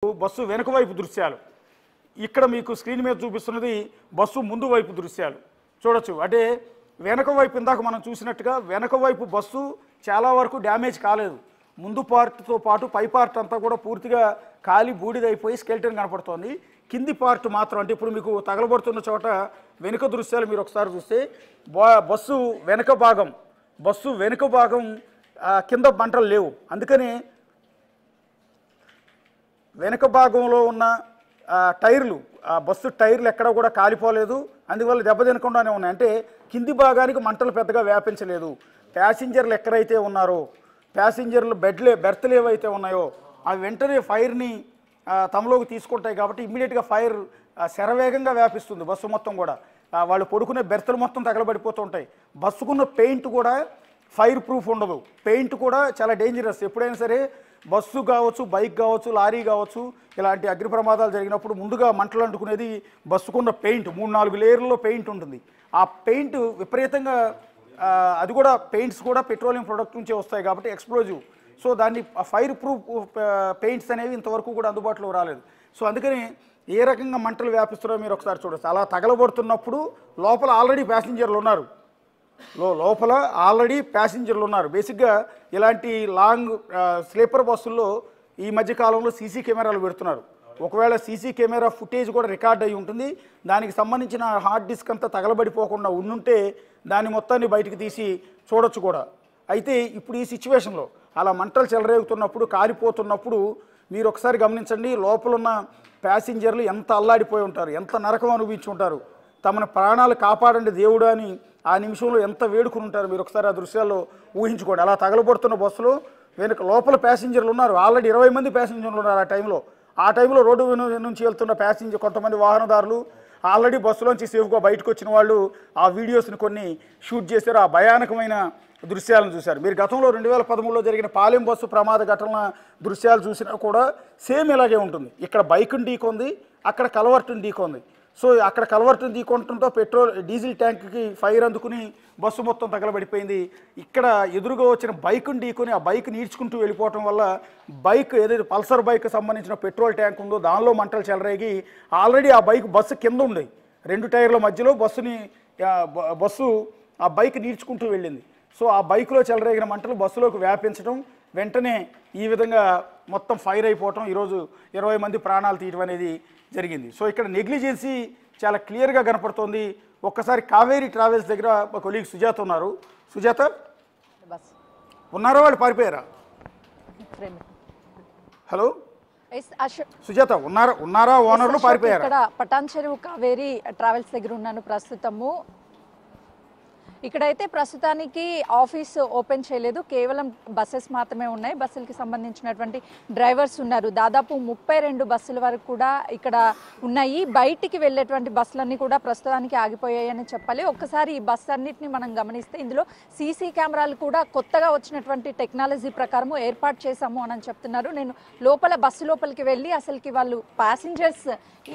Bus వెనుక వైపు దృశ్యాలు ఇక్కడ మీకు స్క్రీన్ మీద చూపిస్తున్నది బస్సు ముందు వైపు దృశ్యాలు చూడొచ్చు. అంటే వెనక వైపు ఇందాక మనం చూసినట్టుగా వెనక వైపు బస్సు చాలా వరకు డ్యామేజ్ కాలేదు. ముందు పార్ట్తో పాటు పై పార్ట్ అంతా కూడా పూర్తిగా కాలి బూడిదైపోయి స్కెల్టన్ కనపడుతోంది. కింది పార్ట్ మాత్రం అంటే ఇప్పుడు మీకు తగలబడుతున్న చోట వెనుక దృశ్యాలు మీరు ఒకసారి చూస్తే బస్సు వెనుక భాగం కింద మంటలు లేవు. అందుకని వెనుక భాగంలో ఉన్న టైర్లు బస్సు టైర్లు ఎక్కడ కూడా కాలిపోలేదు, అందువల్ల దెబ్బతినకుండానే ఉన్నాయి. అంటే కింది భాగానికి మంటలు పెద్దగా వ్యాపించలేదు. ప్యాసింజర్లు ఎక్కడైతే ఉన్నారో ప్యాసింజర్లు బెర్త్లు ఏవైతే ఉన్నాయో అవి వెంటనే ఫైర్ని తమలోకి తీసుకుంటాయి కాబట్టి ఇమ్మీడియట్గా ఫైర్ శరవేగంగా వ్యాపిస్తుంది. బస్సు మొత్తం కూడా వాళ్ళు పడుకునే బెర్తులు మొత్తం తగలబడిపోతూ ఉంటాయి. బస్సుకున్న పెయింట్ కూడా ఫైర్ ప్రూఫ్ ఉండదు. పెయింట్ కూడా చాలా డేంజరస్. ఎప్పుడైనా సరే బస్సు కావచ్చు, బైక్ కావచ్చు, లారీ కావచ్చు, ఇలాంటి అగ్ని ప్రమాదాలు జరిగినప్పుడు ముందుగా మంటలు అంటుకునేది బస్సుకున్న పెయింట్. 3-4 లేయర్లలో పెయింట్ ఉంటుంది. ఆ పెయింట్ విపరీతంగా అది కూడా పెయింట్స్ కూడా పెట్రోలియం ప్రొడక్ట్ నుంచే వస్తాయి కాబట్టి ఎక్స్ప్లోజివ్. సో దాన్ని ఫైర్ ప్రూఫ్ పెయింట్స్ అనేవి ఇంతవరకు కూడా అందుబాటులో రాలేదు. సో అందుకని ఏ రకంగా మంటలు వ్యాపిస్తున్నారో మీరు ఒకసారి చూడొచ్చు. అలా తగలబడుతున్నప్పుడు లోపల ఆల్రెడీ ప్యాసింజర్లు ఉన్నారు. లోపల ఆల్రెడీ ప్యాసింజర్లు ఉన్నారు. బేసిక్గా ఇలాంటి లాంగ్ స్లీపర్ బస్సుల్లో ఈ మధ్యకాలంలో సీసీ కెమెరాలు పెడుతున్నారు. ఒకవేళ సీసీ కెమెరా ఫుటేజ్ కూడా రికార్డ్ అయి ఉంటుంది. దానికి సంబంధించిన హార్డ్ డిస్క్ అంతా తగలబడిపోకుండా ఉండుంటే దాన్ని మొత్తాన్ని బయటికి తీసి చూడొచ్చు కూడా. అయితే ఇప్పుడు ఈ సిచ్యువేషన్లో అలా మంటలు చెలరేగుతున్నప్పుడు, కారిపోతున్నప్పుడు మీరు ఒకసారి గమనించండి, లోపల ఉన్న ప్యాసింజర్లు ఎంత అల్లాడిపోయి ఉంటారు, ఎంత నరకం అనుభవించి ఉంటారు. తమను ప్రాణాలు కాపాడండి దేవుడు అని ఆ నిమిషంలో ఎంత వేడుకుని ఉంటారు. మీరు ఒకసారి ఆ దృశ్యాల్లో ఊహించుకోండి. అలా తగలబడుతున్న బస్సులో వెనుక లోపల ప్యాసింజర్లు ఉన్నారు. ఆల్రెడీ 20 మంది ప్యాసింజర్లు ఉన్నారు ఆ టైంలో రోడ్డు నుంచి వెళ్తున్న ప్యాసింజర్ కొంతమంది వాహనదారులు ఆల్రెడీ బస్సులోంచి సేఫ్గా బయటకు వచ్చిన వాళ్ళు ఆ వీడియోస్ని కొన్ని షూట్ చేశారు. ఆ భయానకమైన దృశ్యాలను చూశారు. మీరు గతంలో 2013లో జరిగిన పాలెం బస్సు ప్రమాద ఘటన దృశ్యాలు చూసినా కూడా సేమ్ ఇలాగే ఉంటుంది. ఇక్కడ బైక్ని ఢీకొంది, అక్కడ కలవర్టుని ఢీకొంది. సో అక్కడ కలవర్టుని ఢీకొనడంతో డీజిల్ ట్యాంక్కి ఫైర్ అందుకుని బస్సు మొత్తం తగలబడిపోయింది. ఇక్కడ ఎదురుగా వచ్చిన బైక్ని ఢీకొని ఆ బైక్ని ఈడ్చుకుంటూ వెళ్ళిపోవటం వల్ల బైక్ ఏదైతే పల్సర్ బైక్ సంబంధించిన పెట్రోల్ ట్యాంక్ ఉందో దానిలో మంటలు చెలరేగి ఆల్రెడీ ఆ బైక్ బస్సు కింద ఉంది. 2 టైర్ల మధ్యలో బస్సు ఆ బైక్ని ఈడ్చుకుంటూ వెళ్ళింది. సో ఆ బైక్లో చెలరేగిన మంటలు బస్సులోకి వ్యాపించడం, వెంటనే ఈ విధంగా మొత్తం ఫైర్ అయిపోవటం, ఈరోజు 20 మంది ప్రాణాలు తీయడం అనేది జరిగింది. సో ఇక్కడ నెగ్లిజెన్సీ చాలా క్లియర్గా కనపడుతోంది. ఒక్కసారి కావేరీ ట్రావెల్స్ దగ్గర మా కొలీగ్ సుజాత ఉన్నారు. సుజాత ఉన్నారా, వాళ్ళు పారిపోయారా? హలో సుజాత ఉన్నారా ఓనర్లు పారిపోయారా? ఇక్కడ పటాన్ చెరువు కావేరీ ట్రావెల్స్ దగ్గర ఉన్నాను ప్రస్తుతము. ఇక్కడైతే ప్రస్తుతానికి ఆఫీస్ ఓపెన్ చేయలేదు, కేవలం బస్సెస్ మాత్రమే ఉన్నాయి. బస్సులకి సంబంధించినటువంటి డ్రైవర్స్ ఉన్నారు. దాదాపు 32 బస్సుల వరకు కూడా ఇక్కడ ఉన్నాయి. బయటికి వెళ్ళేటువంటి బస్సులన్నీ కూడా ప్రస్తుతానికి ఆగిపోయాయని చెప్పాలి. ఒక్కసారి ఈ బస్సు అన్నిటిని మనం గమనిస్తే ఇందులో సీసీ కెమెరాలు కూడా కొత్తగా వచ్చినటువంటి టెక్నాలజీ ప్రకారం ఏర్పాటు చేశాము అని చెప్తున్నారు. నేను బస్సు లోపలికి వెళ్ళి అసలుకి వాళ్ళు ప్యాసింజర్స్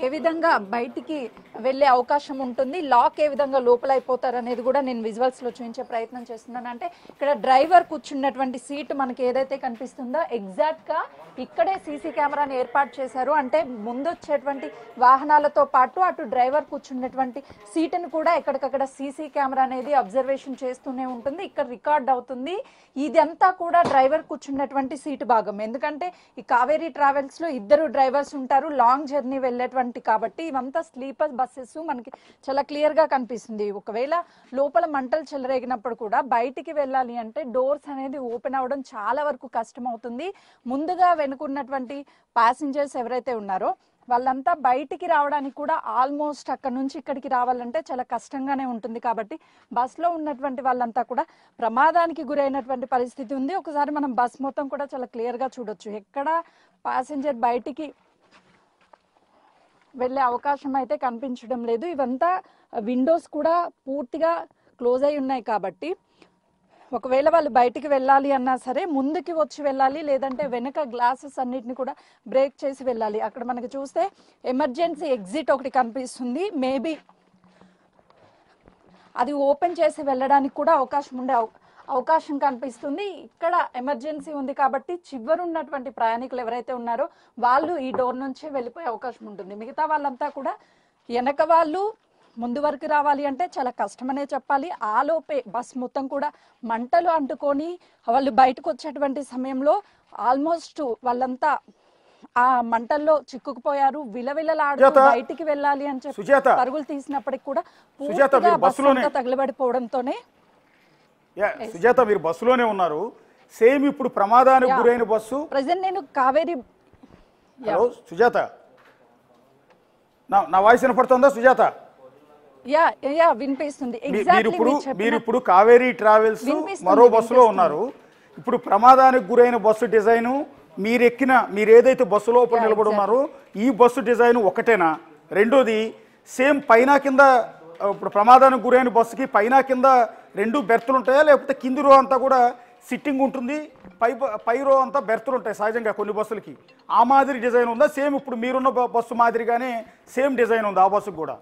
ఏ విధంగా బయటికి వెళ్ళే అవకాశం ఉంటుంది, లాక్ ఏ విధంగా లోపల అయిపోతారు అనేది కూడా నేను విజువల్స్లో చూపించే ప్రయత్నం చేస్తున్నాను. అంటే ఇక్కడ డ్రైవర్ కూర్చున్నటువంటి సీట్ మనకి ఏదైతే కనిపిస్తుందో ఎగ్జాక్ట్గా ఇక్కడే సీసీ కెమెరాని ఏర్పాటు చేశారు. అంటే ముందు వచ్చేటువంటి వాహనాలతో పాటు అటు డ్రైవర్ కూర్చున్నటువంటి సీటును కూడా ఎక్కడికక్కడ సీసీ కెమెరా అనేది అబ్జర్వేషన్ చేస్తూనే ఉంటుంది. ఇక్కడ రికార్డ్ అవుతుంది. ఇదంతా కూడా డ్రైవర్ కూర్చున్నటువంటి సీటు భాగం. ఎందుకంటే ఈ కావేరీ ట్రావెల్స్లో 2 డ్రైవర్స్ ఉంటారు, లాంగ్ జర్నీ వెళ్ళేటువంటి కాబట్టి ఇవంతా స్లీపర్ బస్సెస్ మనకి చాలా క్లియర్గా కనిపిస్తుంది. ఒకవేళ లోపల మంటలు చెలరేగినప్పుడు కూడా బయటికి వెళ్ళాలి అంటే డోర్స్ అనేది ఓపెన్ అవ్వడం చాలా వరకు కష్టం అవుతుంది. ముందుగా వెనుకున్నటువంటి ప్యాసింజర్స్ ఎవరైతే ఉన్నారో వాళ్ళంతా బయటికి రావడానికి కూడా ఆల్మోస్ట్ అక్కడ నుంచి ఇక్కడికి రావాలంటే చాలా కష్టంగానే ఉంటుంది. కాబట్టి బస్లో ఉన్నటువంటి వాళ్ళంతా కూడా ప్రమాదానికి గురైనటువంటి పరిస్థితి ఉంది. ఒకసారి మనం బస్ మొత్తం కూడా చాలా క్లియర్గా చూడొచ్చు. ఎక్కడ ప్యాసింజర్ బయటికి వెళ్ళే అవకాశం అయితే కనిపించడం లేదు. ఇవంతా విండోస్ కూడా పూర్తిగా క్లోజ్ అయి ఉన్నాయి కాబట్టి ఒకవేళ వాళ్ళు బయటికి వెళ్ళాలి అన్నా సరే ముందుకి వచ్చి వెళ్ళాలి, లేదంటే వెనక గ్లాసెస్ అన్నిటిని కూడా బ్రేక్ చేసి వెళ్ళాలి. అక్కడ మనకి చూస్తే ఎమర్జెన్సీ ఎగ్జిట్ ఒకటి కనిపిస్తుంది. మేబీ అది ఓపెన్ చేసి వెళ్ళడానికి కూడా అవకాశం ఉండే అవకాశం కనిపిస్తుంది. ఇక్కడ ఎమర్జెన్సీ ఉంది కాబట్టి చివరున్నటువంటి ప్రయాణికులు ఎవరైతే ఉన్నారో వాళ్ళు ఈ డోర్ నుంచే వెళ్ళిపోయే అవకాశం ఉంటుంది. మిగతా వాళ్ళంతా కూడా వెనక వాళ్ళు ముందు వరకు రావాలి అంటే చాలా కష్టమనే చెప్పాలి. ఆలోపే బస్ మొత్తం కూడా మంటలు అంటుకొని వాళ్ళు బయటకు వచ్చేటువంటి సమయంలో ఆల్మోస్ట్ వాళ్ళంతా ఆ మంటల్లో చిక్కుకుపోయారు. విలవిలలాడుతూ బయటికి వెళ్ళాలి అని చెప్పి పరుగులు తీసినప్పటికి కూడా పూర్తిగా తగలబడిపోవడంతోనే. సుజాత, మీరు బస్సులోనే ఉన్నారు. సేమ్ ఇప్పుడు ప్రమాదానికి గురైన బస్సు ప్రెసెంట్ నేను కావేరీ. సుజాత, నా వాయిస్ వినపడుతుందా సుజాత? వినిపిస్తుంది. మీరు ఇప్పుడు కావేరీ ట్రావెల్స్ మరో బస్సులో ఉన్నారు. ఇప్పుడు ప్రమాదానికి గురైన బస్సు డిజైను మీరు ఏదైతే బస్సు లోపల నిలబడి ఉన్నారో ఈ బస్సు డిజైన్ ఒకటేనా? రెండోది సేమ్ పైన కింద, ఇప్పుడు ప్రమాదానికి గురైన బస్సుకి పైన కింద 2 బెర్తులు ఉంటాయా, లేకపోతే కింది రో అంతా కూడా సిట్టింగ్ ఉంటుంది, పై రో అంతా బెర్తులు ఉంటాయి సహజంగా కొన్ని బస్సులకి? ఆ మాదిరి డిజైన్ ఉందా? సేమ్ ఇప్పుడు మీరున్న బస్సు మాదిరిగానే సేమ్ డిజైన్ ఉంది ఆ బస్సుకు కూడా?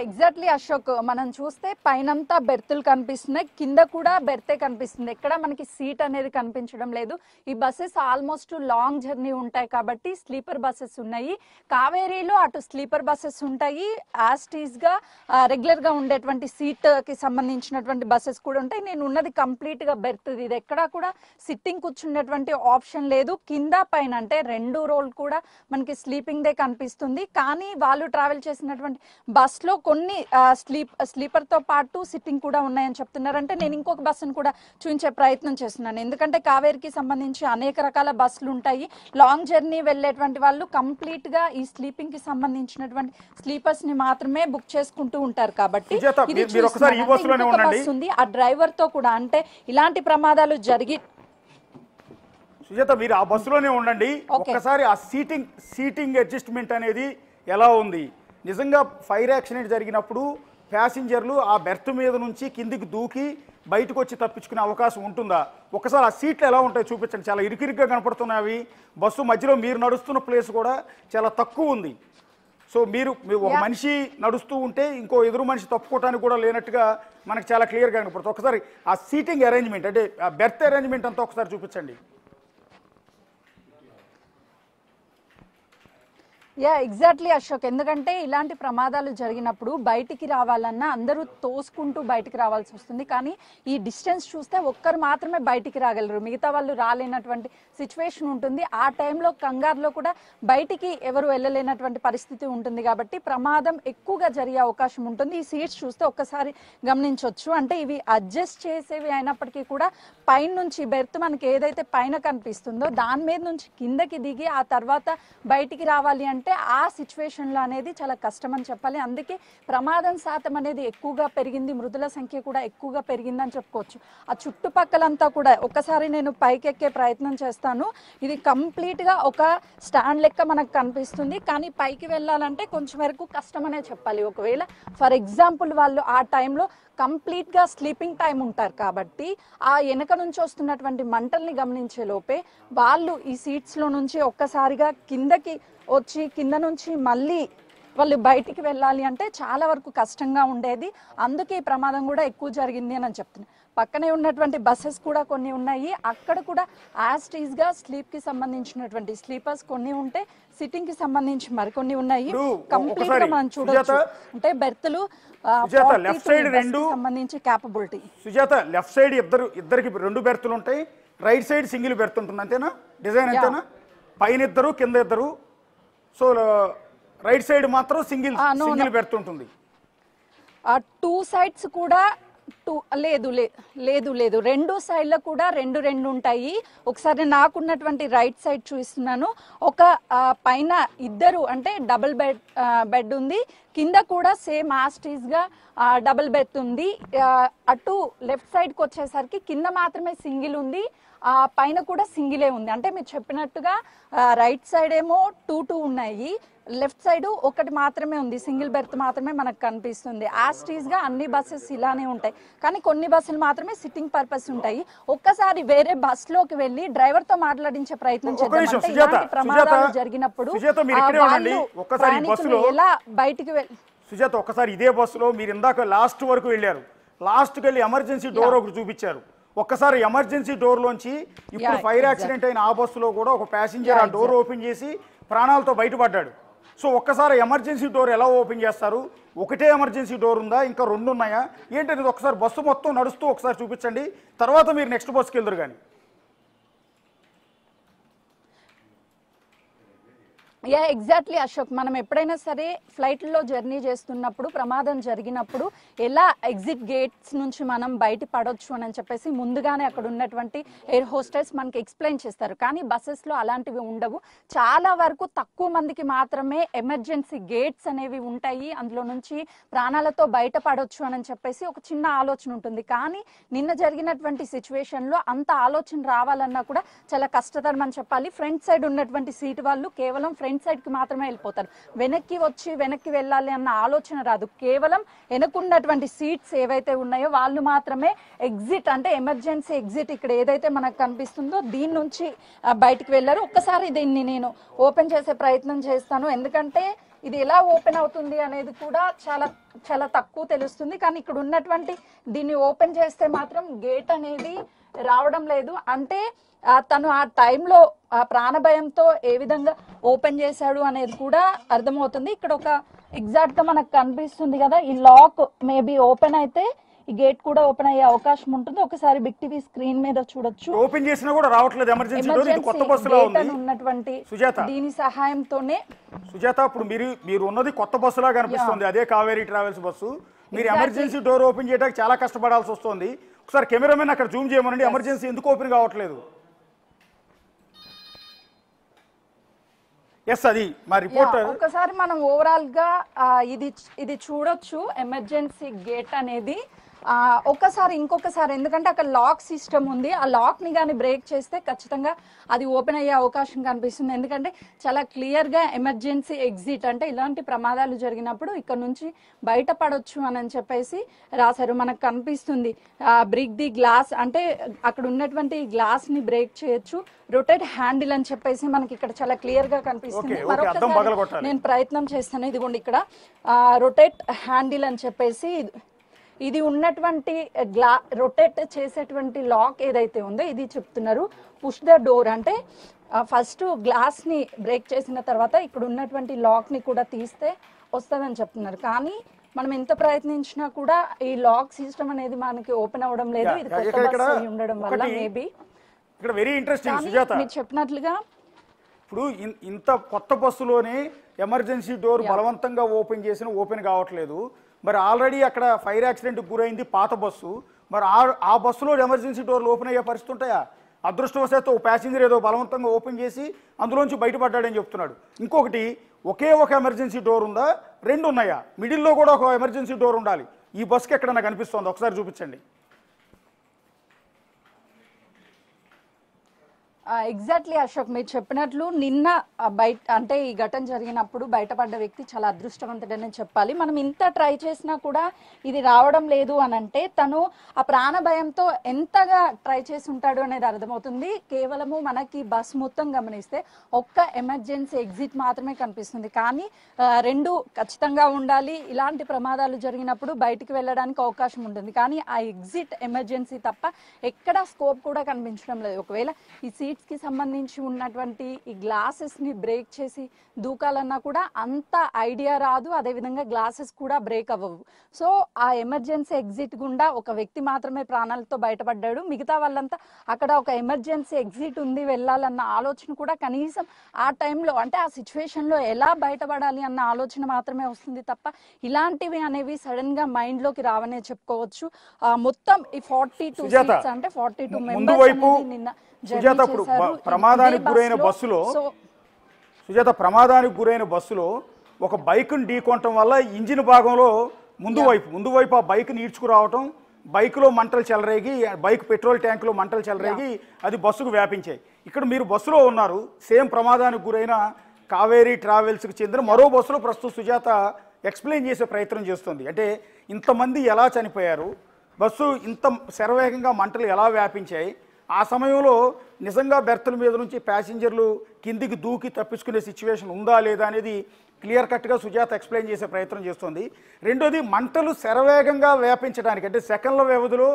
ఎగ్జాక్ట్లీ అశోక్, మనం చూస్తే పైనంతా బెర్తులు కనిపిస్తున్నాయి, కింద కూడా బెర్తే కనిపిస్తుంది. ఎక్కడ మనకి సీట్ అనేది కనిపించడం లేదు. ఈ బస్సెస్ ఆల్మోస్ట్ లాంగ్ జర్నీ ఉంటాయి కాబట్టి స్లీపర్ బస్సెస్ ఉన్నాయి. కావేరీలో అటు స్లీపర్ బస్సెస్ ఉంటాయి, యాస్టీస్గా రెగ్యులర్గా ఉండేటువంటి సీట్కి సంబంధించినటువంటి బస్సెస్ కూడా ఉంటాయి. నేను ఉన్నది కంప్లీట్గా బెర్త్. ఇది ఎక్కడా కూడా సిట్టింగ్ కూర్చున్నటువంటి ఆప్షన్ లేదు. కింద పైన అంటే 2 రోలు కూడా మనకి స్లీపింగ్ దే కనిపిస్తుంది. కానీ వాళ్ళు ట్రావెల్ చేసినటువంటి బస్లో కొన్ని స్లీపర్ తో పాటు సిట్టింగ్ కూడా ఉన్నాయని చెప్తున్నారు. అంటే నేను ఇంకొక బస్సును కూడా చూపించే ప్రయత్నం చేస్తున్నాను. ఎందుకంటే కావేరికి సంబంధించి అనేక రకాల బస్సులు ఉంటాయి. లాంగ్ జర్నీ వెళ్ళేటువంటి వాళ్ళు కంప్లీట్ గా ఈ స్లీపింగ్ కి సంబంధించినటువంటి స్లీపర్స్ ని మాత్రమే బుక్ చేసుకుంటూ ఉంటారు. కాబట్టి ఉంది ఆ డ్రైవర్ తో కూడా, అంటే ఇలాంటి ప్రమాదాలు జరిగి. సుజాత, మీరు ఆ బస్సులోనే ఉండండి. ఒక్కసారి ఆ సీటింగ్ అడ్జస్ట్మెంట్ అనేది ఎలా ఉంది? నిజంగా ఫైర్ యాక్సిడెంట్ జరిగినప్పుడు ప్యాసింజర్లు ఆ బెర్త్ మీద నుంచి కిందికి దూకి బయటకు వచ్చి తప్పించుకునే అవకాశం ఉంటుందా? ఒకసారి ఆ సీట్లు ఎలా ఉంటాయో చూపించండి. చాలా ఇరుకిరుగ్గా కనపడుతున్నాయి అవి. బస్సు మధ్యలో మీరు నడుస్తున్న ప్లేస్ కూడా చాలా తక్కువ ఉంది. సో మీరు ఒక మనిషి నడుస్తూ ఉంటే ఇంకో ఎదురు మనిషి తప్పుకోవడానికి కూడా లేనట్టుగా మనకు చాలా క్లియర్గా కనపడుతుంది. ఒకసారి ఆ సీటింగ్ అరేంజ్మెంట్, అంటే ఆ బెర్త్ అరేంజ్మెంట్ అంతా ఒకసారి చూపించండి. ఎగ్జాక్ట్లీ అశోక్, ఎందుకంటే ఇలాంటి ప్రమాదాలు జరిగినప్పుడు బయటికి రావాలన్నా అందరూ తోసుకుంటూ బయటికి రావాల్సి వస్తుంది. కానీ ఈ డిస్టెన్స్ చూస్తే ఒక్కరు మాత్రమే బయటికి రాగలరు, మిగతా వాళ్ళు రాలేనటువంటి సిచ్యువేషన్ ఉంటుంది. ఆ టైంలో కంగారులో కూడా బయటికి ఎవరు వెళ్ళలేనటువంటి పరిస్థితి ఉంటుంది. కాబట్టి ప్రమాదం ఎక్కువగా జరిగే అవకాశం ఉంటుంది. ఈ సీట్స్ చూస్తే ఒక్కసారి గమనించవచ్చు. అంటే ఇవి అడ్జస్ట్ చేసేవి అయినప్పటికీ కూడా పైన నుంచి బెర్త్ మనకి ఏదైతే పైన కనిపిస్తుందో దాని మీద నుంచి కిందకి దిగి ఆ తర్వాత బయటికి రావాలి అంటే ఆ సిచ్యువేషన్లో అనేది చాలా కష్టం అని చెప్పాలి. అందుకే ప్రమాదం శాతం అనేది ఎక్కువగా పెరిగింది, మృతుల సంఖ్య కూడా ఎక్కువగా పెరిగిందని చెప్పుకోవచ్చు. ఆ చుట్టుపక్కలంతా కూడా ఒక్కసారి నేను పైకెక్కే ప్రయత్నం చేస్తాను. ఇది కంప్లీట్గా ఒక స్టాండ్ లెక్క మనకు కనిపిస్తుంది. కానీ పైకి వెళ్ళాలంటే కొంచెం వరకు కష్టం అనే చెప్పాలి. ఒకవేళ ఫర్ ఎగ్జాంపుల్ వాళ్ళు ఆ టైంలో కంప్లీట్గా స్లీపింగ్ టైం ఉంటారు కాబట్టి ఆ వెనక నుంచి వస్తున్నటువంటి మంటల్ని గమనించే లోపే వాళ్ళు ఈ సీట్స్లో నుంచి ఒక్కసారిగా కిందకి వచ్చి కింద నుంచి మళ్ళీ వాళ్ళు బయటికి వెళ్ళాలి అంటే చాలా వరకు కష్టంగా ఉండేది. అందుకే ఈ ప్రమాదం కూడా ఎక్కువ జరిగింది అని చెప్తున్నాను. పక్కనే ఉన్నటువంటి బస్సెస్ కూడా కొన్ని ఉన్నాయి. అక్కడ కూడా యాస్టీస్గా స్లీప్కి సంబంధించినటువంటి స్లీపర్స్ కొన్ని ఉంటే సిట్టింగ్ కి సంబంధించి మరికొన్ని ఉన్నాయి. కంప్లీట్ గా మనం చూడొచ్చు. అంటే బెర్తులు లెఫ్ట్ సైడ్ 2 సంబంధించి క్యాపబిలిటీ. సుజాత, లెఫ్ట్ సైడ్ ఇద్దరికి 2 బెర్తులు ఉంటాయి, రైట్ సైడ్ సింగిల్ బెర్త్ ఉంటుంది, అంతేనా? డిజైన్ అంతేనా? పైన 2 కింద 2. సో రైట్ సైడ్ మాత్రం సింగిల్ బెర్త్ ఉంటుంది. 2 సైడ్స్ కూడా లేదు 2 సైడ్ల కూడా 2 ఉంటాయి. ఒకసారి నాకున్నటువంటి రైట్ సైడ్ చూపిస్తున్నాను. ఒక పైన 2 అంటే డబుల్ బెడ్ ఉంది, కింద కూడా సేమ్ యాస్టీస్గా డబుల్ బెడ్ ఉంది. అటు లెఫ్ట్ సైడ్కి వచ్చేసరికి కింద మాత్రమే సింగిల్ ఉంది, పైన కూడా సింగిలే ఉంది. అంటే మీరు చెప్పినట్టుగా రైట్ సైడ్ ఏమో 2 ఉన్నాయి, లెఫ్ట్ సైడ్ ఒకటి మాత్రమే ఉంది, సింగిల్ బెర్త్ మాత్రమే మనకు కనిపిస్తుంది. యాస్టీస్గా అన్ని బస్సెస్ ఇలానే ఉంటాయి. కానీ కొన్ని బస్సులు మాత్రమే సిట్టింగ్ పర్పస్ ఉంటాయి. ఒక్కసారి వేరే బస్సులోకి వెళ్ళి డ్రైవర్తో మాట్లాడించే ప్రయత్నం చేద్దాం. అంటే ఇలాంటి ప్రమాదాలు జరిగినప్పుడు ఎలా బయటికి సుజాత ఒక్కసారి ఇదే బస్సులో మీరు ఇందాక లాస్ట్ వరకు వెళ్ళారు, లాస్ట్కి వెళ్ళి ఎమర్జెన్సీ డోర్ ఒకటి చూపించారు. ఒక్కసారి ఎమర్జెన్సీ డోర్లోంచి ఇప్పుడు ఫైర్ యాక్సిడెంట్ అయిన ఆ బస్సులో కూడా ఒక ప్యాసింజర్ ఆ డోర్ ఓపెన్ చేసి ప్రాణాలతో బయటపడ్డాడు. సో ఒక్కసారి ఎమర్జెన్సీ డోర్ ఎలా ఓపెన్ చేస్తారు? ఒకటే ఎమర్జెన్సీ డోర్ ఉందా, ఇంకా 2 ఉన్నాయా ఏంటనేది ఒకసారి బస్సు మొత్తం నడుస్తూ ఒకసారి చూపించండి, తర్వాత మీరు నెక్స్ట్ బస్సుకి వెళ్తారు. కానీ ఎగ్జాక్ట్లీ అశోక్, మనం ఎప్పుడైనా సరే ఫ్లైట్లో జర్నీ చేస్తున్నప్పుడు ప్రమాదం జరిగినప్పుడు ఎలా ఎగ్జిట్ గేట్స్ నుంచి మనం బయట పడవచ్చు అని చెప్పేసి ముందుగానే అక్కడ ఉన్నటువంటి ఎయిర్ హోస్టెస్ మనకి ఎక్స్ప్లెయిన్ చేస్తారు. కానీ బస్సెస్లో అలాంటివి ఉండవు. చాలా వరకు తక్కువ మందికి మాత్రమే ఎమర్జెన్సీ గేట్స్ అనేవి ఉంటాయి, అందులో నుంచి ప్రాణాలతో బయటపడవచ్చు అని చెప్పేసి ఒక చిన్న ఆలోచన ఉంటుంది. కానీ నిన్న జరిగినటువంటి సిచ్యువేషన్లో అంత ఆలోచన రావాలన్నా కూడా చాలా కష్టతరం అని చెప్పాలి. ఫ్రంట్ సైడ్ ఉన్నటువంటి సీట్ వాళ్ళు కేవలం ఫ్రంట్ సైడ్ కి మాత్రమే వెళ్ళిపోతారు, వెనక్కి వెళ్ళాలి అన్న ఆలోచన రాదు. కేవలం వెనకున్నటువంటి సీట్స్ ఏవైతే ఉన్నాయో వాళ్ళు మాత్రమే ఎగ్జిట్, అంటే ఎమర్జెన్సీ ఎగ్జిట్ ఇక్కడ ఏదైతే మనకు కనిపిస్తుందో దీని నుంచి బయటికి వెళ్ళారు. ఒక్కసారి దీన్ని నేను ఓపెన్ చేసే ప్రయత్నం చేస్తాను, ఎందుకంటే ఇది ఎలా ఓపెన్ అవుతుంది అనేది కూడా చాలా చాలా తక్కువ తెలుస్తుంది. కానీ ఇక్కడ ఉన్నటువంటి దీన్ని ఓపెన్ చేస్తే మాత్రం గేట్ అనేది రావడం లేదు. అంటే తను ఆ టైంలో ప్రాణభయంతో ఏ విధంగా ఓపెన్ చేశాడు అనేది కూడా అర్థమవుతుంది. ఇక్కడ ఒక ఎగ్జాక్ట్ గా మనకు కనిపిస్తుంది కదా, ఈ లాక్ మేబీ ఓపెన్ అయితే ఈ గేట్ కూడా ఓపెన్ అయ్యే అవకాశం ఉంటుంది. ఒకసారి బిగ్ టీవీ స్క్రీన్ మీద చూడొచ్చు. ఓపెన్ చేసినా కూడా రావట్లేదు ఎమర్జెన్సీ డోర్. ఇది కొత్త బస్సులో ఉంది ఉన్నటువంటి సుజాత, దీని సహాయంతోనే. సుజాత ఇప్పుడు మీరు ఉన్నది కొత్త బస్సులా కనిపిస్తుంది, అదే కావేరీ ట్రావెల్స్ బస్సు. మీరు ఎమర్జెన్సీ డోర్ ఓపెన్ చేయడానికి చాలా కష్టపడాల్సి వస్తుంది. ఒకసారి కెమెరామెన్ అక్కడ జూమ్ చేయమనండి, ఎమర్జెన్సీ ఎందుకు ఓపెన్ కావట్లేదు. ఎస్, అది మా రిపోర్టర్. ఒకసారి మనం ఓవరాల్ గా ఇది చూడొచ్చు ఎమర్జెన్సీ గేట్ అనేది. ఇంకొకసారి ఎందుకంటే అక్కడ లాక్ సిస్టమ్ ఉంది, ఆ లాక్ ని కానీ బ్రేక్ చేస్తే ఖచ్చితంగా అది ఓపెన్ అయ్యే అవకాశం కనిపిస్తుంది. ఎందుకంటే చాలా క్లియర్ గా ఎమర్జెన్సీ ఎగ్జిట్, అంటే ఇలాంటి ప్రమాదాలు జరిగినప్పుడు ఇక్కడ నుంచి బయటపడొచ్చు అని చెప్పేసి రాశారు. మనకు కనిపిస్తుంది బ్రేక్ ది గ్లాస్, అంటే అక్కడ ఉన్నటువంటి గ్లాస్ ని బ్రేక్ చేయొచ్చు. రొటేట్ హ్యాండిల్ అని చెప్పేసి మనకి ఇక్కడ చాలా క్లియర్ గా కనిపిస్తుంది. మరొకసారి నేను ప్రయత్నం చేస్తాను. ఇదిగోండి ఇక్కడ రొటేట్ హ్యాండిల్ అని చెప్పేసి ఇది ఉన్నటువంటి రొటేట్ చేసేటువంటి లాక్ ఏదైతే ఉందో ఇది చెప్తున్నారు. పుష్ ద డోర్ అంటే ఫస్ట్ గ్లాస్ ని బ్రేక్ చేసిన తర్వాత ఇక్కడ ఉన్నటువంటి లాక్ ని కూడా తీస్తే వస్తుందని చెప్తున్నారు. కానీ మనం ఎంత ప్రయత్నించినా కూడా ఈ లాక్ సిస్టమ్ అనేది మనకి ఓపెన్ అవ్వడం లేదు. ఇది కొత్త బస్సు ఉండడం వల్ల మేబీ. ఇక్కడ వెరీ ఇంట్రెస్టింగ్ సుజాత, మీరు చెప్పినట్లుగా ఇప్పుడు ఇంత కొత్త బస్సులోనే ఎమర్జెన్సీ డోర్ బలవంతంగా ఓపెన్ చేసిన ఓపెన్ కావట్లేదు. మరి ఆల్రెడీ అక్కడ ఫైర్ యాక్సిడెంట్కి గురైంది పాత బస్సు, మరి ఆ బస్సులో ఎమర్జెన్సీ డోర్లు ఓపెన్ అయ్యే పరిస్థితి ఉంటాయా? అదృష్టవశాత్తు ఒక ప్యాసింజర్ ఏదో బలవంతంగా ఓపెన్ చేసి అందులోంచి బయటపడ్డాడని చెప్తున్నాడు. ఇంకొకటి, ఒకే ఒక ఎమర్జెన్సీ డోర్ ఉందా, 2 ఉన్నాయా? మిడిల్లో కూడా ఒక ఎమర్జెన్సీ డోర్ ఉండాలి. ఈ బస్సుకి ఎక్కడన్నా కనిపిస్తుంది? ఒకసారి చూపించండి. ఎగ్జాక్ట్లీ అశోక్, మీరు చెప్పినట్లు నిన్న అంటే ఈ ఘటన జరిగినప్పుడు బయటపడ్డ వ్యక్తి చాలా అదృష్టవంతుడని చెప్పాలి. మనం ఇంత ట్రై చేసినా కూడా ఇది రావడం లేదు అని అంటే తను ఆ ప్రాణ భయంతో ఎంతగా ట్రై చేసి ఉంటాడు అనేది అర్థమవుతుంది. కేవలము మనకి బస్ మొత్తం గమనిస్తే ఒక్క ఎమర్జెన్సీ ఎగ్జిట్ మాత్రమే కనిపిస్తుంది. కానీ 2 ఖచ్చితంగా ఉండాలి. ఇలాంటి ప్రమాదాలు జరిగినప్పుడు బయటికి వెళ్ళడానికి అవకాశం ఉంటుంది. కానీ ఆ ఎగ్జిట్ ఎమర్జెన్సీ తప్ప ఎక్కడా స్కోప్ కూడా కనిపించడం లేదు. ఒకవేళ ఈ సీట్స్ కి సంబంధించి ఉన్నటువంటి ఈ గ్లాసెస్ ని బ్రేక్ చేసి దూకాలన్నా కూడా అంత ఐడియా రాదు. అదేవిధంగా గ్లాసెస్ కూడా బ్రేక్ అవ్వవు. సో ఆ ఎమర్జెన్సీ ఎగ్జిట్ గుండా ఒక వ్యక్తి మాత్రమే ప్రాణాలతో బయటపడ్డాడు. మిగతా వాళ్ళంతా అక్కడ ఒక ఎమర్జెన్సీ ఎగ్జిట్ ఉంది వెళ్ళాలన్న ఆలోచన కూడా కనీసం ఆ టైంలో, అంటే ఆ సిచ్యువేషన్ లో ఎలా బయటపడాలి అన్న ఆలోచన మాత్రమే వస్తుంది తప్ప ఇలాంటివి అనేవి సడన్ గా మైండ్ లోకి రావనే చెప్పుకోవచ్చు. మొత్తం ఈ 42 సీట్స్ అంటే 42 మెంబర్స్ నిన్న సుజాత, ఇప్పుడు ప్రమాదానికి గురైన బస్సులో ఒక బైక్ను ఢీకొనటం వల్ల ఇంజిన్ భాగంలో ముందు వైపు ఆ బైక్ని ఈడ్చుకురావటం, బైక్లో మంటలు చెలరేగి, బైక్ పెట్రోల్ ట్యాంకులో మంటలు చెలరేగి అది బస్సుకు వ్యాపించాయి. ఇక్కడ మీరు బస్సులో ఉన్నారు, సేమ్ ప్రమాదానికి గురైన కావేరీ ట్రావెల్స్కి చెందిన మరో బస్సులో ప్రస్తుతం సుజాత ఎక్స్ప్లెయిన్ చేసే ప్రయత్నం చేస్తుంది. అంటే ఇంతమంది ఎలా చనిపోయారు, బస్సు ఇంత శరవేగంగా మంటలు ఎలా వ్యాపించాయి, ఆ సమయంలో నిజంగా బెర్తుల మీద నుంచి ప్యాసింజర్లు కిందికి దూకి తప్పించుకునే సిచ్యువేషన్ ఉందా లేదా అనేది క్లియర్ కట్గా సుజాత ఎక్స్ప్లెయిన్ చేసే ప్రయత్నం చేస్తుంది. రెండోది, మంటలు శరవేగంగా వ్యాపించడానికి అంటే సెకండ్ల వ్యవధిలో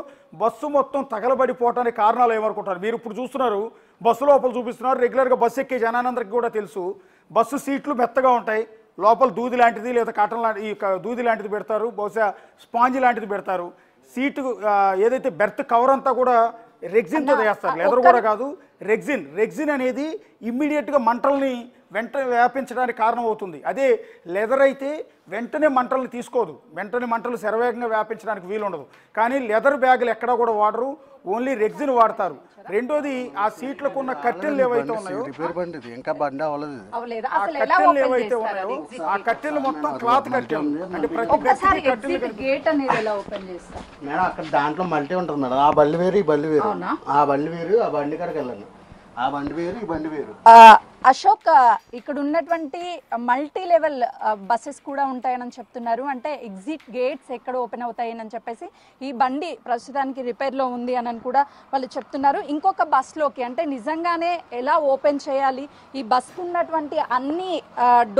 బస్సు మొత్తం తగలబడిపోవడానికి కారణాలు ఏమనుకుంటారు? మీరు ఇప్పుడు చూస్తున్నారు, బస్సు లోపల చూపిస్తున్నారు. రెగ్యులర్గా బస్సు ఎక్కే జనానందరికీ కూడా తెలుసు, బస్సు సీట్లు మెత్తగా ఉంటాయి, లోపల దూది లాంటిది లేదా కాటన్ లాంటి దూది లాంటిది పెడతారు, బహుశా స్పాంజ్ లాంటిది పెడతారు. సీటు ఏదైతే బెర్త్ కవర్ అంతా కూడా రెగ్జిన్తో చేస్తారు, లెదర్ కూడా కాదు, రెగ్జిన్ అనేది ఇమ్మీడియట్గా మంటల్ని వెంటనే వ్యాపించడానికి కారణం అవుతుంది. అదే లెదర్ అయితే వెంటనే మంటల్ని తీసుకోదు, వెంటనే మంటలు శరవేగంగా వ్యాపించడానికి వీలుండదు. కానీ లెదర్ బ్యాగులు ఎక్కడా కూడా వాడరు, ఓన్లీ రెగ్జిన్ వాడతారు. రెండోది, ఆ సీట్లకు ఉన్న కట్టెలు ఏవైతే ఉన్నాయో ఆ కట్టెలు మొత్తం క్లాత్ కట్టెలు, అంటే ప్రతి మేడం అక్కడ దాంట్లో మల్టీ ఉంటుంది మేడం. ఆ బల్లి వేరు ఈ బల్లి వేరు, ఆ బండి వేరు ఆ బండి కాడికి వెళ్ళండి, ఆ బండి వేరు ఈ బండి వేరు. అశోక్, ఇక్కడ ఉన్నటువంటి మల్టీ లెవెల్ బస్సెస్ కూడా ఉంటాయని చెప్తున్నారు. అంటే ఎగ్జిట్ గేట్స్ ఎక్కడ ఓపెన్ అవుతాయని చెప్పేసి ఈ బండి ప్రస్తుతానికి రిపేర్లో ఉంది అని కూడా వాళ్ళు చెప్తున్నారు. ఇంకొక బస్లోకి అంటే నిజంగానే ఎలా ఓపెన్ చేయాలి, ఈ బస్కు ఉన్నటువంటి అన్ని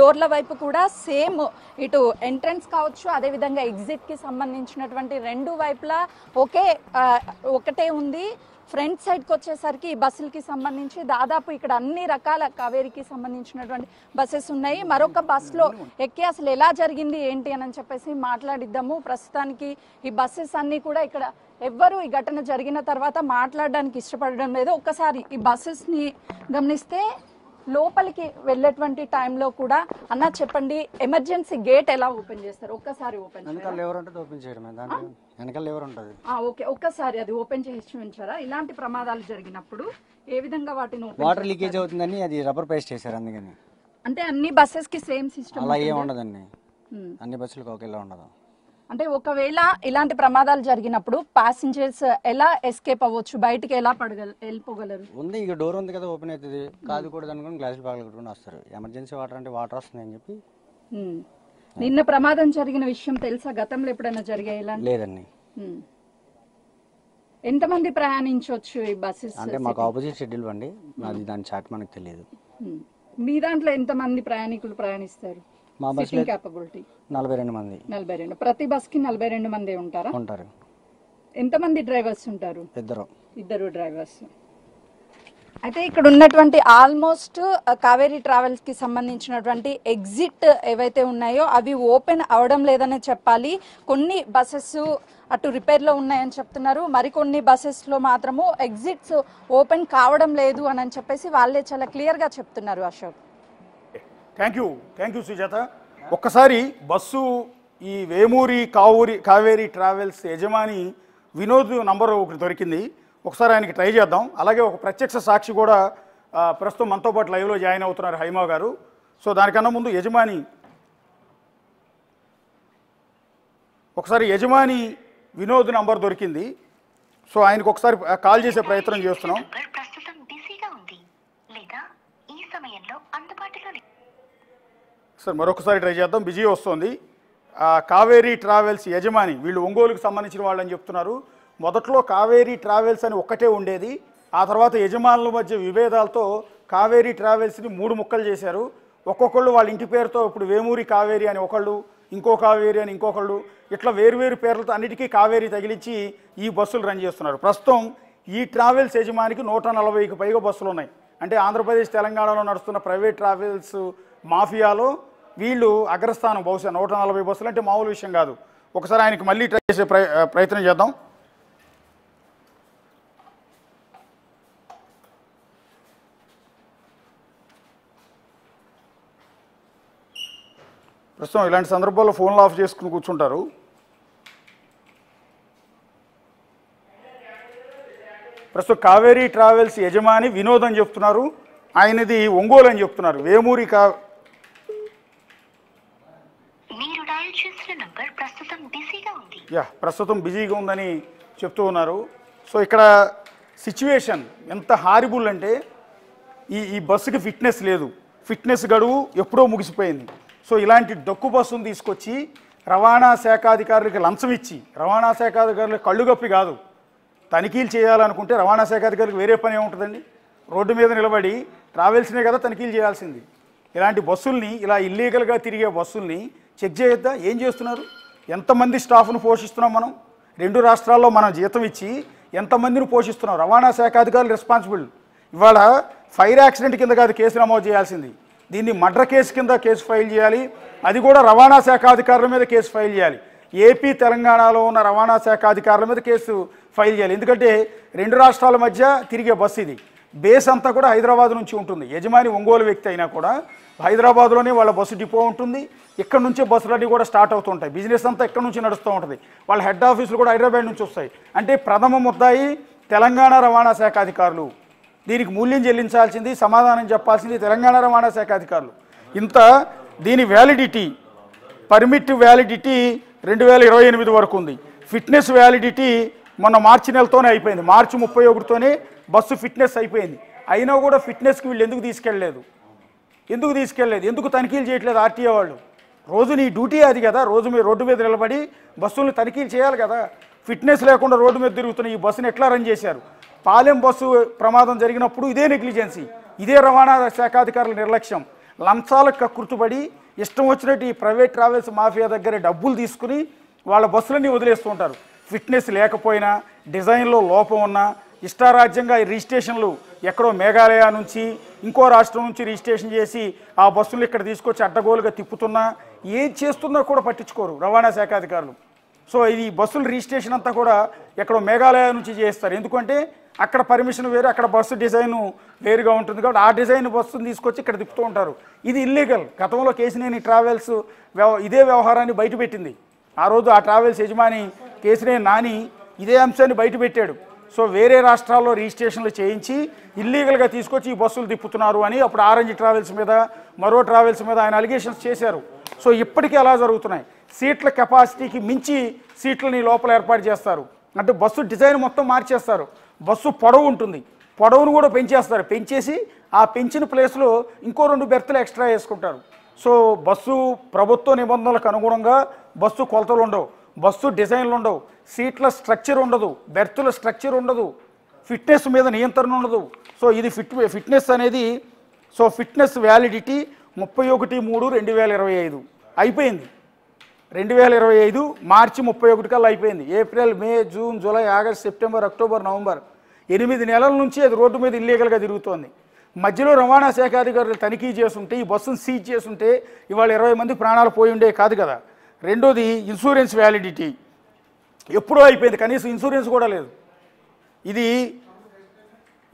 డోర్ల వైపు కూడా సేమ్ ఇటు ఎంట్రన్స్ కావచ్చు, అదేవిధంగా ఎగ్జిట్కి సంబంధించినటువంటి రెండు వైపులా ఒకటే ఉంది. ఫ్రంట్ సైడ్కి వచ్చేసరికి ఈ బస్సులకి సంబంధించి దాదాపు ఇక్కడ అన్ని రకాల కావేరీకి సంబంధించినటువంటి బస్సెస్ ఉన్నాయి. మరొక బస్సులో ఎక్కి అసలు ఎలా జరిగింది ఏంటి అని చెప్పేసి మాట్లాడిద్దాము. ప్రస్తుతానికి ఈ బస్సెస్ అన్నీ కూడా ఇక్కడ ఎవ్వరూ ఈ ఘటన జరిగిన తర్వాత మాట్లాడడానికి ఇష్టపడడం లేదు. ఒక్కసారి ఈ బస్సెస్ని గమనిస్తే లోపలికి వెళ్ళేటువంటి టైంలో కూడా అన్న చెప్పండి, ఎమర్జెన్సీ గేట్ ఎలా ఓపెన్ చేస్తారు? ఒక్కసారి ఓపెన్ ఓకే, ఒక్కసారి అది ఓపెన్ చేసి ఉంచారా? ఇలాంటి ప్రమాదాలు జరిగినప్పుడు ఏ విధంగా వాటిని వాటర్ లీకేజ్ అవుతుందని అది రబ్బర్ పేస్ట్ చేశారు. అందుకని అంటే అన్ని బస్సెస్ కి సేమ్ సిస్టమ్ అలా ఏం ఉండదండి, అన్ని బస్సులకు ఒకేలా ఉండదు. అంటే ఒకవేళ ఇలాంటి ప్రమాదాలు జరిగినప్పుడు ప్యాసింజర్స్ ఎలా ఎస్కేప్ అవ్వచ్చు, బయటికి ఎలా వెళ్ళిపోగలరు? ఉంది ఇక డోర్ ఉంది కదా, ఓపెన్ అవుతుంది, కాదు కూడా అనుకుని గ్లాసులు పగలగొట్టుకుని వస్తారు. ఎమర్జెన్సీ వాటర్ అంటే వాటర్ వస్తుందని చెప్పి. నిన్న ప్రమాదం జరిగిన విషయం తెలుసా? గతంలో ఎప్పుడైనా జరిగాయి? లేదండి. ఎంతమంది ప్రయాణించవచ్చు ఈ బస్సెస్? అంటే మాకు ఆపోజిట్ షెడ్యూల్ అండి, అది దాని చాట్ మనకు తెలియదు. మీ దాంట్లో ఎంతమంది ప్రయాణికులు ప్రయాణిస్తారు? మా బస్సులో 42 మంది. 42. ప్రతి బస్ కి 42 మంది ఉంటారా? ఉంటారు. ఎంతమంది డ్రైవర్స్ ఉంటారు? ఇద్దరు డ్రైవర్స్. అయితే ఇక్కడ ఉన్నటువంటి ఆల్మోస్ట్ కావేరీ ట్రావెల్స్ కి సంబంధించినటువంటి ఎగ్జిట్ ఏవైతే ఉన్నాయో అవి ఓపెన్ అవడం లేదనే చెప్పాలి. కొన్ని బస్సెస్ అటు రిపేర్లో ఉన్నాయని చెప్తున్నారు, మరికొన్ని బస్సెస్లో మాత్రము ఎగ్జిట్స్ ఓపెన్ కావడం లేదు అని చెప్పేసి వాళ్ళే చాలా క్లియర్గా చెప్తున్నారు. Ashok, thank you Sujatha. ఒక్కసారి బస్సు ఈ వేమూరి కావేరీ ట్రావెల్స్ యజమాని వినోద్ నంబర్ ఒకటి దొరికింది, ఒకసారి ఆయనకి ట్రై చేద్దాం. అలాగే ఒక ప్రత్యక్ష సాక్షి కూడా ప్రస్తుతం మనతో పాటు లైవ్లో జాయిన్ అవుతున్నారు, హైమా గారు. సో దానికన్నా ముందు యజమాని వినోద్ నంబర్ దొరికింది. సో ఆయనకు ఒకసారి కాల్ చేసే ప్రయత్నం చేస్తున్నాం. సార్ మరొకసారి ట్రై చేద్దాం, బిజీ వస్తుంది. కావేరీ ట్రావెల్స్ యజమాని, వీళ్ళు ఒంగోలుకు సంబంధించిన వాళ్ళని చెప్తున్నారు. మొదట్లో కావేరీ ట్రావెల్స్ అని ఒక్కటే ఉండేది, ఆ తర్వాత యజమానుల మధ్య విభేదాలతో కావేరీ ట్రావెల్స్ని 3 ముక్కలు చేశారు. ఒక్కొక్కళ్ళు వాళ్ళ ఇంటి పేరుతో ఇప్పుడు వేమూరి కావేరీ అని ఒకళ్ళు, ఇంకో కావేరీ అని ఇంకొకళ్ళు, ఇట్లా వేరువేరు పేర్లతో అన్నిటికీ కావేరీ తగిలించి ఈ బస్సులు రన్ చేస్తున్నారు. ప్రస్తుతం ఈ ట్రావెల్స్ యజమానికి 140కి పైగా బస్సులు ఉన్నాయి. అంటే ఆంధ్రప్రదేశ్ తెలంగాణలో నడుస్తున్న ప్రైవేట్ ట్రావెల్స్ మాఫియాలో వీళ్ళు అగ్రస్థానం. బహుశా 140 బస్సులు అంటే మామూలు విషయం కాదు. ఒకసారి ఆయనకి మళ్ళీ ట్రై చేసే ప్రయత్నం చేద్దాం. ప్రస్తుతం ఇలాంటి సందర్భాల్లో ఫోన్లు ఆఫ్ చేసుకుని కూర్చుంటారు. ప్రస్తుతం కావేరీ ట్రావెల్స్ యజమాని వినోద్ అని చెప్తున్నారు, ఆయనది ఒంగోలు అని చెప్తున్నారు. వేమూరి ప్రస్తుతం బిజీగా ఉందని చెప్తూ ఉన్నారు. సో ఇక్కడ సిచ్యువేషన్ ఎంత హారిబుల్ అంటే ఈ బస్సుకి ఫిట్నెస్ లేదు, ఫిట్నెస్ గడువు ఎప్పుడో ముగిసిపోయింది. సో ఇలాంటి డొక్కు బస్సును తీసుకొచ్చి రవాణా శాఖ అధికారులకి లంచం ఇచ్చి, రవాణా శాఖ అధికారులకు కళ్ళుగప్పి కాదు, తనిఖీలు చేయాలనుకుంటే రవాణా శాఖ అధికారులకు వేరే పని ఏముంటుందండి? రోడ్డు మీద నిలబడి ట్రావెల్స్నే కదా తనిఖీలు చేయాల్సింది. ఇలాంటి బస్సుల్ని, ఇలా ఇల్లీగల్గా తిరిగే బస్సుల్ని చెక్ చేయొద్దా? ఏం చేస్తున్నారు? ఎంతమంది స్టాఫ్ను పోషిస్తున్నాం మనం? 2 రాష్ట్రాల్లో మనం జీతం ఇచ్చి ఎంతమందిని పోషిస్తున్నాం? రవాణా శాఖ అధికారులు రెస్పాన్సిబుల్. ఇవాళ ఫైర్ యాక్సిడెంట్ కింద కాదు కేసు నమోదు చేయాల్సింది, దీన్ని మర్డర్ కేసు కింద కేసు ఫైల్ చేయాలి. అది కూడా రవాణా శాఖ అధికారుల మీద కేసు ఫైల్ చేయాలి. ఏపీ తెలంగాణలో ఉన్న రవాణా శాఖ అధికారుల మీద కేసు ఫైల్ చేయాలి. ఎందుకంటే 2 రాష్ట్రాల మధ్య తిరిగే బస్సు ఇది. బేస్ అంతా కూడా హైదరాబాద్ నుంచి ఉంటుంది. యజమాని ఒంగోలు వ్యక్తి అయినా కూడా హైదరాబాద్లోనే వాళ్ళ బస్సు డిపో ఉంటుంది. ఇక్కడ నుంచే బస్సులన్నీ కూడా స్టార్ట్ అవుతుంటాయి. బిజినెస్ అంతా ఇక్కడ నుంచి నడుస్తూ ఉంటుంది. వాళ్ళ హెడ్ ఆఫీసులు కూడా హైదరాబాద్ నుంచి వస్తాయి. అంటే ప్రథమ ముద్దాయి తెలంగాణ రవాణా శాఖ అధికారులు. దీనికి మూల్యం చెల్లించాల్సింది, సమాధానం చెప్పాల్సింది తెలంగాణ రవాణా శాఖ అధికారులు. దీని వ్యాలిడిటీ, పర్మిట్ వ్యాలిడిటీ 2028 వరకు ఉంది. ఫిట్నెస్ వ్యాలిడిటీ మొన్న మార్చి నెలతోనే అయిపోయింది. మార్చి 31తోనే బస్సు ఫిట్నెస్ అయిపోయింది. అయినా కూడా ఫిట్నెస్కి వీళ్ళు ఎందుకు తీసుకెళ్ళలేదు? ఎందుకు తనిఖీలు చేయట్లేదు ఆర్టీఏ వాళ్ళు? రోజు నీ డ్యూటీ అది కదా, రోజు మీరు రోడ్డు మీద నిలబడి బస్సులను తనిఖీలు చేయాలి కదా. ఫిట్నెస్ లేకుండా రోడ్డు మీద తిరుగుతున్న ఈ బస్సును ఎట్లా రన్ చేశారు? పాలెం బస్సు ప్రమాదం జరిగినప్పుడు ఇదే నెగ్లిజెన్సీ, ఇదే రవాణా శాఖ అధికారుల నిర్లక్ష్యం. లంచాలకు కక్కుర్తుపడి ఇష్టం వచ్చినట్టు ఈ ప్రైవేట్ ట్రావెల్స్ మాఫియా దగ్గర డబ్బులు తీసుకుని వాళ్ళ బస్సులన్నీ వదిలేస్తూ ఉంటారు. ఫిట్నెస్ లేకపోయినా, డిజైన్లో లోపం ఉన్నా, ఇష్టారాజ్యంగా ఈ రిజిస్ట్రేషన్లు ఎక్కడో మేఘాలయ నుంచి ఇంకో రాష్ట్రం నుంచి రిజిస్ట్రేషన్ చేసి ఆ బస్సులు ఇక్కడ తీసుకొచ్చి అడ్డగోలుగా తిప్పుతున్నా, ఏం చేస్తున్నా కూడా పట్టించుకోరు రవాణా శాఖ అధికారులు. సో ఇది బస్సుల రిజిస్ట్రేషన్ అంతా కూడా ఎక్కడో మేఘాలయ నుంచి చేస్తారు. ఎందుకంటే అక్కడ పర్మిషన్ వేరు, అక్కడ బస్సు డిజైన్ వేరుగా ఉంటుంది కాబట్టి ఆ డిజైన్ బస్సును తీసుకొచ్చి ఇక్కడ తిప్పుతూ ఉంటారు. ఇది ఇల్లీగల్. గతంలో కేసినేని ట్రావెల్స్ ఇదే వ్యవహారాన్ని బయటపెట్టింది. ఆ రోజు ఆ ట్రావెల్స్ యజమాని కేసినేని నాని ఇదే అంశాన్ని బయటపెట్టాడు. సో వేరే రాష్ట్రాల్లో రిజిస్ట్రేషన్లు చేయించి ఇల్లీగల్గా తీసుకొచ్చి ఈ బస్సులు తిప్పుతున్నారు అని అప్పుడు ఆరెంజ్ ట్రావెల్స్ మీద, మరో ట్రావెల్స్ మీద ఆయన అలిగేషన్స్ చేశారు. సో ఇప్పటికీ అలా జరుగుతున్నాయి. సీట్ల కెపాసిటీకి మించి సీట్లని లోపల ఏర్పాటు చేస్తారు. అంటే బస్సు డిజైన్ మొత్తం మార్చేస్తారు. బస్సు పొడవు ఉంటుంది, పొడవును కూడా పెంచేస్తారు. పెంచేసి ఆ పెంచిన ప్లేస్లో ఇంకో 2 బెర్తులు ఎక్స్ట్రా వేసుకుంటారు. సో బస్సు ప్రభుత్వ నిబంధనలకు అనుగుణంగా బస్సు కొలతలు ఉండవు, బస్సు డిజైన్లు ఉండవు, సీట్ల స్ట్రక్చర్ ఉండదు, బెర్తుల స్ట్రక్చర్ ఉండదు, ఫిట్నెస్ మీద నియంత్రణ ఉండదు. సో ఇది ఫిట్నెస్ అనేది, సో ఫిట్నెస్ వ్యాలిడిటీ 31/3/2025 అయిపోయింది. 2025 మార్చి 31 కల్లా అయిపోయింది. April, May, June, July, August, September, October, November 8 నెలల నుంచి అది రోడ్డు మీద ఇల్లీగల్గా తిరుగుతోంది. మధ్యలో రవాణా శాఖ అధికారులు తనిఖీ చేస్తుంటే, ఈ బస్సును సీజ్ చేస్తుంటే ఇవాళ 20 మంది ప్రాణాలు పోయి ఉండే కాదు కదా. రెండోది ఇన్సూరెన్స్ వ్యాలిడిటీ ఎప్పుడో అయిపోయింది, కనీసం ఇన్సూరెన్స్ కూడా లేదు. ఇది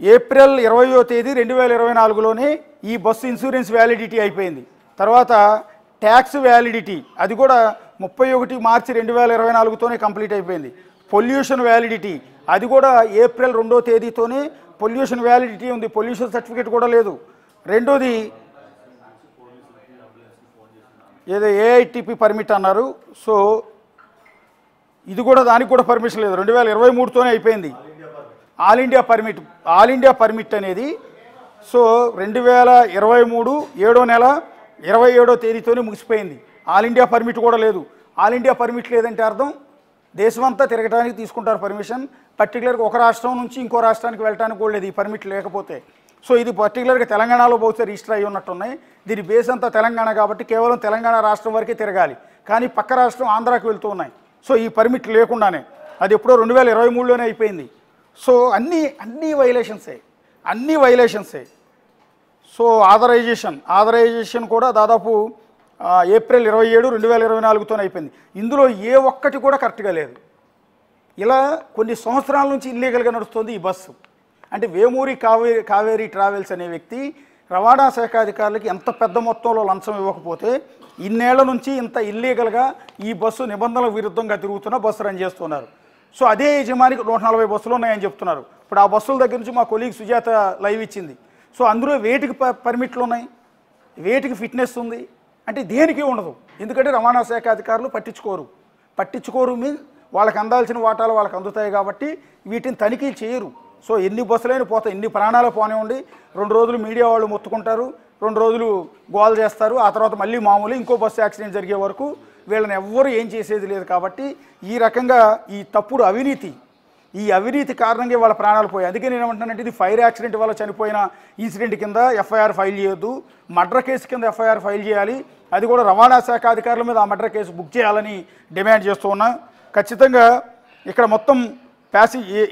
ఏప్రిల్ 20వ తేదీ 2024లోనే ఈ బస్సు ఇన్సూరెన్స్ వ్యాలిడిటీ అయిపోయింది. తర్వాత ట్యాక్స్ వ్యాలిడిటీ అది కూడా 31 మార్చి 2024తోనే కంప్లీట్ అయిపోయింది. పొల్యూషన్ వ్యాలిడిటీ అది కూడా ఏప్రిల్ 2వ తేదీతోనే పొల్యూషన్ వ్యాలిడిటీ ఉంది, పొల్యూషన్ సర్టిఫికేట్ కూడా లేదు. రెండోది ఏదో ఏఐటిపి పర్మిట్ అన్నారు. సో ఇది కూడా, దానికి కూడా పర్మిషన్ లేదు, 2023తోనే అయిపోయింది. ఆల్ ఇండియా పర్మిట్ అనేది సో 2023 7వ నెల 27వ తేదీతోనే ముగిసిపోయింది. ఆల్ ఇండియా పర్మిట్ కూడా లేదు. ఆల్ ఇండియా పర్మిట్ లేదంటే అర్థం దేశమంతా తిరగడానికి తీసుకుంటారు పర్మిషన్. పర్టికులర్గా ఒక రాష్ట్రం నుంచి ఇంకో రాష్ట్రానికి వెళ్ళడానికి కూడా లేదు ఈ పర్మిట్ లేకపోతే. సో ఇది పర్టికులర్గా తెలంగాణలో బహుశా రిజిస్టర్ అయ్యి ఉన్నట్టున్నాయి. దీని బేస్ అంతా తెలంగాణ కాబట్టి కేవలం తెలంగాణ రాష్ట్రం వరకే తిరగాలి, కానీ పక్క రాష్ట్రం ఆంధ్రాకి వెళ్తూ ఉన్నాయి. సో ఈ పర్మిట్ లేకుండానే అది ఎప్పుడో 2023లోనే అయిపోయింది. సో అన్నీ వైలేషన్సే. సో ఆథరైజేషన్ కూడా దాదాపు ఏప్రిల్ 27, 2024తోనే అయిపోయింది. ఇందులో ఏ ఒక్కటి కూడా కరెక్ట్గా లేదు. ఇలా కొన్ని సంవత్సరాల నుంచి ఇల్లీగల్గా నడుస్తుంది ఈ బస్సు. అంటే వేమూరి కావేరీ ట్రావెల్స్ అనే వ్యక్తి రవాణా శాఖ అధికారులకి ఎంత పెద్ద మొత్తంలో లంచం ఇవ్వకపోతే ఇన్నేళ్ల నుంచి ఇంత ఇల్లీగల్గా ఈ బస్సు నిబంధనల విరుద్ధంగా తిరుగుతున్న బస్సు రన్ చేస్తున్నారు. సో అదే యజమానికి 140 బస్సులు ఉన్నాయని చెప్తున్నారు. ఇప్పుడు ఆ బస్సుల దగ్గర నుంచి మా కొలీగ్ సుజాత లైవ్ ఇచ్చింది. సో అందులో వేటికి పర్మిట్లు ఉన్నాయి, వేటికి ఫిట్నెస్ ఉంది అంటే దేనికి ఉండదు. ఎందుకంటే రవాణా శాఖ అధికారులు పట్టించుకోరు మీన్ వాళ్ళకి అందాల్సిన వాటాలు వాళ్ళకి అందుతాయి కాబట్టి వీటిని తనిఖీ చేయరు. సో ఎన్ని బస్సులైనా పోతాయి, ఎన్ని ప్రాణాలు పోనివ్వండి, 2 రోజులు మీడియా వాళ్ళు మొత్తుకుంటారు, 2 రోజులు గోల్ చేస్తారు, ఆ తర్వాత మళ్ళీ మామూలు ఇంకో బస్సు యాక్సిడెంట్ జరిగే వరకు వీళ్ళని ఎవ్వరూ ఏం చేసేది లేదు. కాబట్టి ఈ రకంగా ఈ తప్పుడు అవినీతి ఈ అవినీతి కారణంగా వాళ్ళ ప్రాణాలు పోయాయి. అందుకే నేను ఏమంటున్నానంటే ఇది ఫైర్ యాక్సిడెంట్ వల్ల చనిపోయిన ఇన్సిడెంట్ కింద ఎఫ్ఐఆర్ ఫైల్ చేయొద్దు, మర్డర్ కేసు కింద ఎఫ్ఐఆర్ ఫైల్ చేయాలి. అది కూడా రవాణా శాఖ అధికారుల మీద ఆ మర్డర్ కేసు బుక్ చేయాలని డిమాండ్ చేస్తూ ఉన్నా. ఖచ్చితంగా ఇక్కడ మొత్తం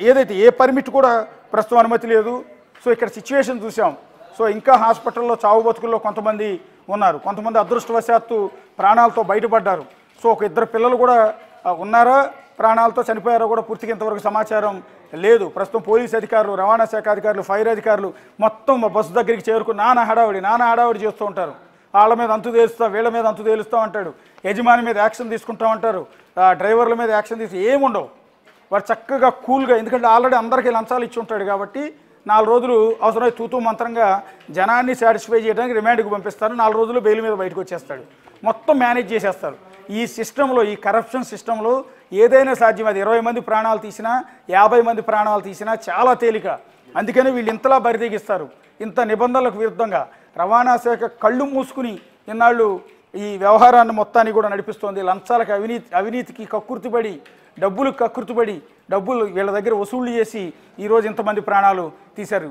ఏదైతే ఏ పర్మిట్ కూడా ప్రస్తుతం అనుమతి లేదు. సో ఇక్కడ సిచ్యువేషన్ చూసాం. సో ఇంకా హాస్పిటల్లో చావు బతుకుల్లో కొంతమంది ఉన్నారు, కొంతమంది అదృష్టవశాత్తు ప్రాణాలతో బయటపడ్డారు. సో ఒక 2 పిల్లలు కూడా ఉన్నారా, ప్రాణాలతో చనిపోయారో కూడా పూర్తిగా ఇంతవరకు సమాచారం లేదు. ప్రస్తుతం పోలీస్ అధికారులు, రవాణా శాఖ అధికారులు, ఫైర్ అధికారులు మొత్తం బస్సు దగ్గరికి చేరుకుని నానా హడావుడి చేస్తూ ఉంటారు. వాళ్ళ మీద అంతు తేలుస్తా, వీళ్ళ మీద అంతు తేలుస్తూ ఉంటాడు, యజమాని మీద యాక్షన్ తీసుకుంటా ఉంటారు, డ్రైవర్ల మీద యాక్షన్ తీసి ఏముండవు. వారు చక్కగా కూల్గా, ఎందుకంటే ఆల్రెడీ అందరికీ లంచాలు ఇచ్చి ఉంటాడు కాబట్టి 4 రోజులు అవసరమై తూతూ మంత్రంగా జనాన్ని సాటిస్ఫై చేయడానికి రిమాండ్కి పంపిస్తారు. 4 రోజులు బెయిల్ మీద బయటకు వచ్చేస్తాడు. మొత్తం మేనేజ్ చేసేస్తారు. ఈ సిస్టంలో, ఈ కరప్షన్ సిస్టంలో ఏదైనా సాధ్యం. అది 20 మంది ప్రాణాలు తీసినా, 50 మంది ప్రాణాలు తీసినా చాలా తేలిక. అందుకని వీళ్ళు ఇంతలా బరితెగిస్తారు. ఇంత నిబంధనలకు విరుద్ధంగా రవాణా శాఖ కళ్ళు మూసుకుని ఇన్నాళ్ళు ఈ వ్యవహారాన్ని మొత్తాన్ని కూడా నడిపిస్తోంది. లంచాలకు, అవినీతికి కక్కుర్తిపడి, డబ్బులు వీళ్ళ దగ్గర వసూళ్లు చేసి ఈరోజు ఇంతమంది ప్రాణాలు తీశారు.